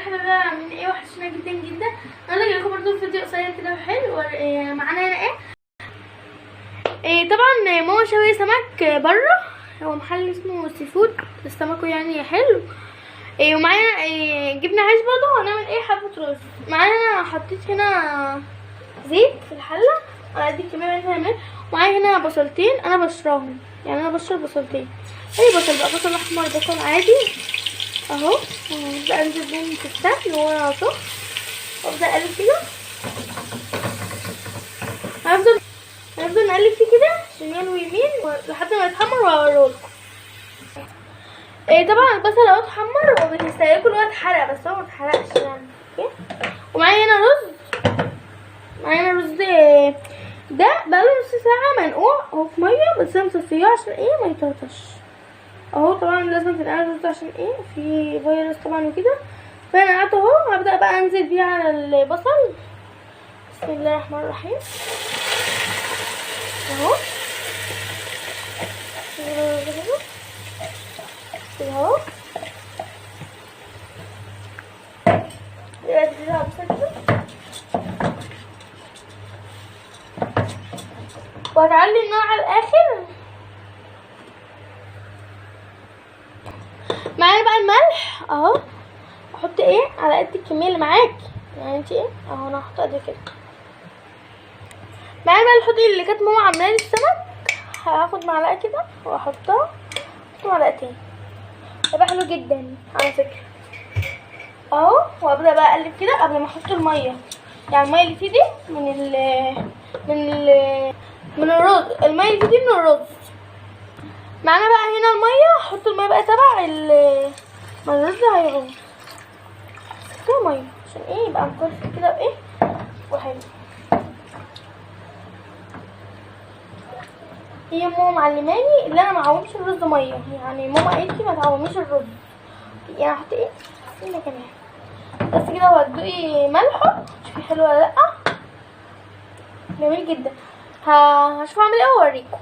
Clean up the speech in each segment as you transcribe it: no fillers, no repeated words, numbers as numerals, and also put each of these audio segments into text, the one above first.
حاجه بقى من ايه وحشنا جدا جدا. انا جاي لكم برضه فيديو قصير كده وحلو. معانا هنا ايه طبعا ماما شويه سمك بره، هو محل اسمه سي فود السمك يعني حلو. ومعايا جبنا عيش برضه، هنعمل حبه رز. معايا انا حطيت هنا زيت في الحله على قد الكميه اللي هنعملها. ومعايا هنا بصلتين انا بشراهم، يعني انا بشر بصلتين، اي بصل بقى، بصل احمر بصل عادي اهو. وابدا انزل بيهم في السمن وهو سخن، وابدا اقلب كده. هنفضل نقلب فيه كده شمال ويمين لحد ما يتحمر وهوريهولكم. طبعا البصل اهو اتحمر وبتستهلكوا اللي هو اتحرق، بس هو متحرقش يعني. اوكي. ومعايا هنا رز ده بقاله نص ساعه منقوع اهو في ميه، بس انا مصفيه عشان ما يطرطش اهو. طبعا لازم تنقع الرز عشان في فيروس طبعا وكده. فانا نقعته اهو، هبدا بقى انزل بيه على البصل. بسم الله الرحمن الرحيم اهو كده اهو. وهتعلي النار على الاخر. معايا بقى الملح اهو، احط على قد الكميه اللي معاك، يعني انت اهو. انا هحط قد كده. معايا بقى الحوض اللي كانت ماما عاملاه لي السمك، هاخد معلقه كده واحطها، احط معلقتين، هيبقى حلو جدا على فكره اهو. وابدا بقى اقلب كده قبل ما احط الميه، يعني الميه اللي فيه دي من الرز، الميه اللي فيه دي من الرز. معانا بقى هنا الميه، احط الميه بقى تبع ما الرز هيغوص كده ميه عشان يبقى مكرف كده وحلو. هي ماما معلماني اللي انا ما اعومش الرز ميه، يعني ماما قالت لي ما تعوميش الرز، يعني احط سنه كمان بس كده. وهتدوقي ملحه شوفي حلو ولا لا. جميل جدا. هشوف اعمل واوريكم.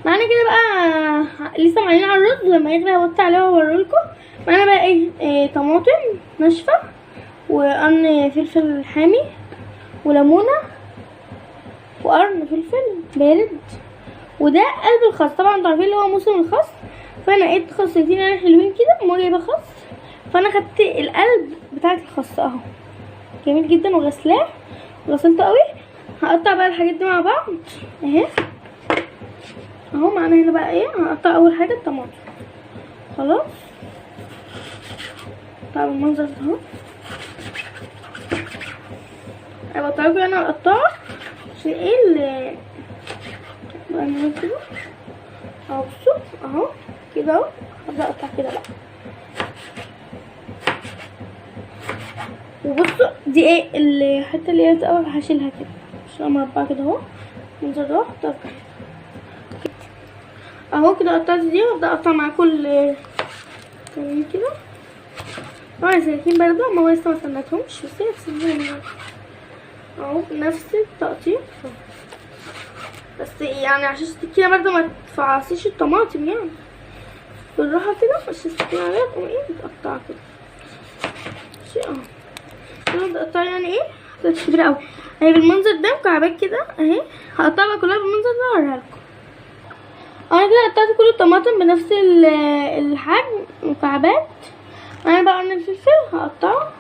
معانا كده بقى لسه معلين على الرز، لما يغلي هوطي عليه واوريلكم. معانا بقى طماطم ناشفه، وقرن فلفل حامي، وليمونه، وقرن فلفل بارد، وده قلب الخس. طبعا انتوا عارفين اللي هو موسم الخس، فانا لقيت خصتين حلوين كده، وما جايبه خس، فانا خدت القلب بتاعه الخس اهو. جميل جدا وغسلاه، غسلته قوي. هقطع بقى الحاجات دي مع بعض اهو. معانا هنا بقى هقطع اول حاجه الطماطم. خلاص طبعا المنظر ده اهو. انا بقطعه انا اقطعه عشان اللي بعمل كده اهو. بصوا اهو كده اهو. هبدا اقطع كده بقى. وبصوا دي الحته اللي هي بتبقى هشيلها كده عشان مربعه كده اهو. المنظر ده احطها اهو كده. قطعت دي وابدا اقطع مع كل كده. طبعا السكاكين برضه ما هو لسه ما سلقتهمش، بس هي بتسيبهم اهو بنفس التقطيع، بس يعني عشان السكينه برضه ما تفعصيش الطماطم، يعني بالراحه كده. عشان السكينه عليها تقوم متقطعه كده ماشي اهو. كده اقطعها يعني مش كبيره قوي اهي بالمنظر ده، مكعبات كده اهي. هقطعها كلها بالمنظر ده واوريها لكم. انا كده قطعت كل الطماطم بنفس الحجم مكعبات. انا بقى قرن الفلفل هقطعه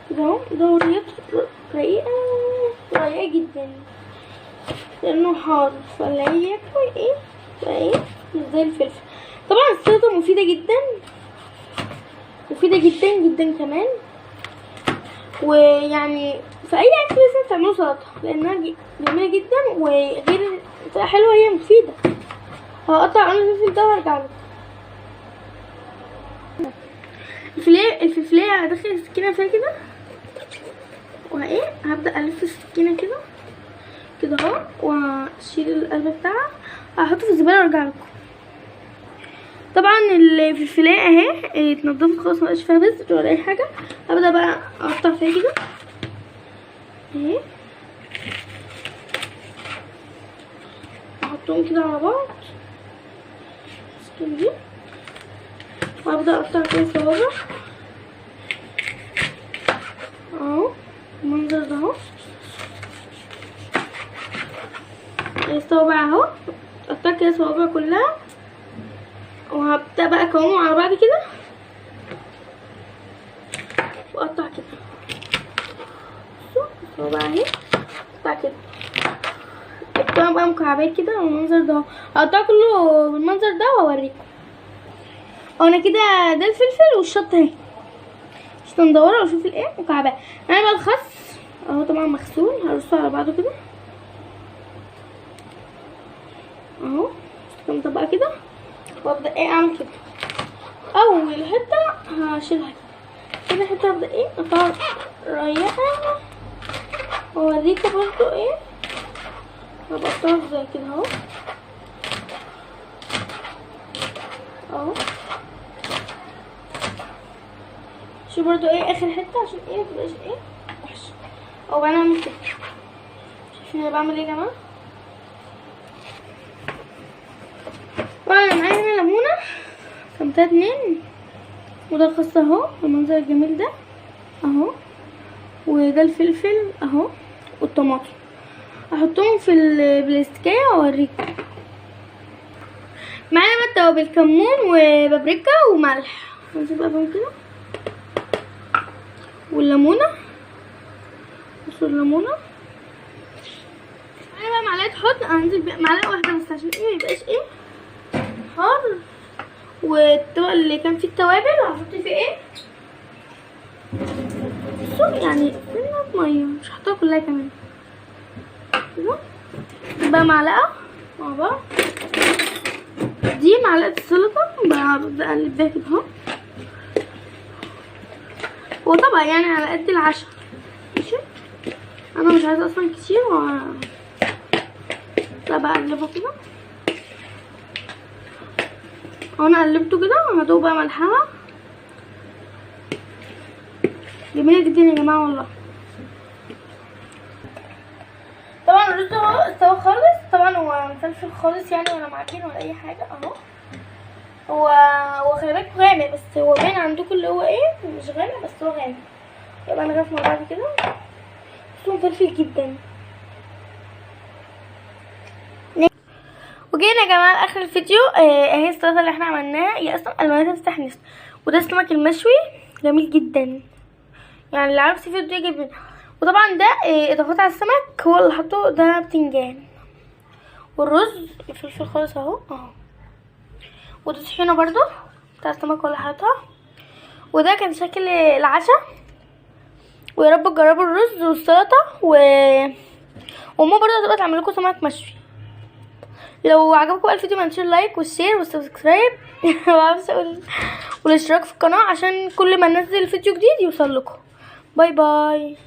كده اهو. دوريات رقيقه جدا لانه حار، فاللي ياكل بقى مش زي الفلفل. طبعا السلطه مفيده جدا جدا كمان، ويعني في اي اكل لازم تعملوا سلطه لانها جميله جدا، وغير حلوه هي مفيده. هقطع قرن الفلفل ده وارجع لكم. الفلفلايه هدخل السكينه فيها كده هبدا الف السكينه كده اهو، واشيل القلب بتاعها. هحطه في الزباله وارجع لكم. طبعا الفلفلايه اهي اتنضفت خلاص، مبقاش فيها بذر ولا اي حاجه. هبدا بقى اقطع فيها كده اهي، احطهم كده على بعض السكينه دي، وابدا اقطع فيها صوابع المنظر ده اهو. الصوابع اهو، قطع كده الصوابع كلها، وهبدأ بقى اكومهم على بعض كده واقطع كده. بصوا الصوابع اهي، اقطع كده، اقطع بقى مكعبات كده بالمنظر ده، هقطع كله بالمنظر ده واوريكم. انا كده ده الفلفل والشطه اهي، شطه مدوره وفلفل ايه مكعبات. انا بقى الخس اهو طبعا مغسول، هرصه على بعضه كده اهو كام طبقه كده، وابدا ايه اعمل كده. اول حته هشيلها كده، حته هبدا ايه اقطع ريحه، واوريكم برضو ايه هبقطعها زي كده اهو اهو. شوف برضو ايه اخر حته عشان ايه متبقاش ايه وحشه. او بعمل كده، شايفين انا بعمل ايه يا جماعه؟ وانا معايا هنا ليمونه خمسة 2، وده الخس اهو المنظر الجميل ده اهو، وده الفلفل اهو والطماطم. احطهم في البلاستيكيه واوريكم. معايا بقى التوابل، كمون وبابريكا وملح، هنزل بقى بهم كده، والليمونه، بصوا الليمونه. معايا بقى معلقه حط، هنزل بقى معلقه واحده بس عشان ايه ميبقاش ايه حار. والطبق اللي كان فيه التوابل هحط فيه ايه بصوا يعني سنه ميه، مش هحطها كلها كمان كده. بقى معلقه مع بعض، دي معلقه السلطه ببدا اقلب بيها كده اهو، وطبعا يعني على قد العشاء ماشي. انا مش عايزه اصلا كتير بقى اقلبه كده اهو. انا قلبته كده وهدوق بقى ملحها، جميله جدا يا جماعه والله. طبعا الرز اهو استوى خالص، طبعا هو مفلفل خالص يعني ولا معجن ولا اي حاجه اهو. هو خلي بالك غامق، بس هو باين عندكم اللي هو ايه مش غامق، بس هو غامق. يبقى نغرف مع بعض كده، بس هو مفلفل جدا. وجينا يا جماعه لاخر الفيديو. اهي السلطه اللي احنا عملناها، هي اصلا الميه تفتح نفس، وده السمك المشوي جميل جدا يعني، اللي عارف سي فود يجيب منه. وطبعا ده اضافات على السمك هو اللي حطه، ده بتنجان، والرز فلفل خالص اهو اهو، وده طحينه برضو بتاع السمك ولا حاطها. وده كان شكل العشاء، ويا رب تجربوا الرز والسلطه وماما برضو هتبقى تعمل لكم سمك مشوي. لو عجبكم الفيديو ما تنسوش اللايك والشير والسبسكرايب والاشتراك في القناه عشان كل ما ننزل فيديو جديد يوصل لكم. باي باي.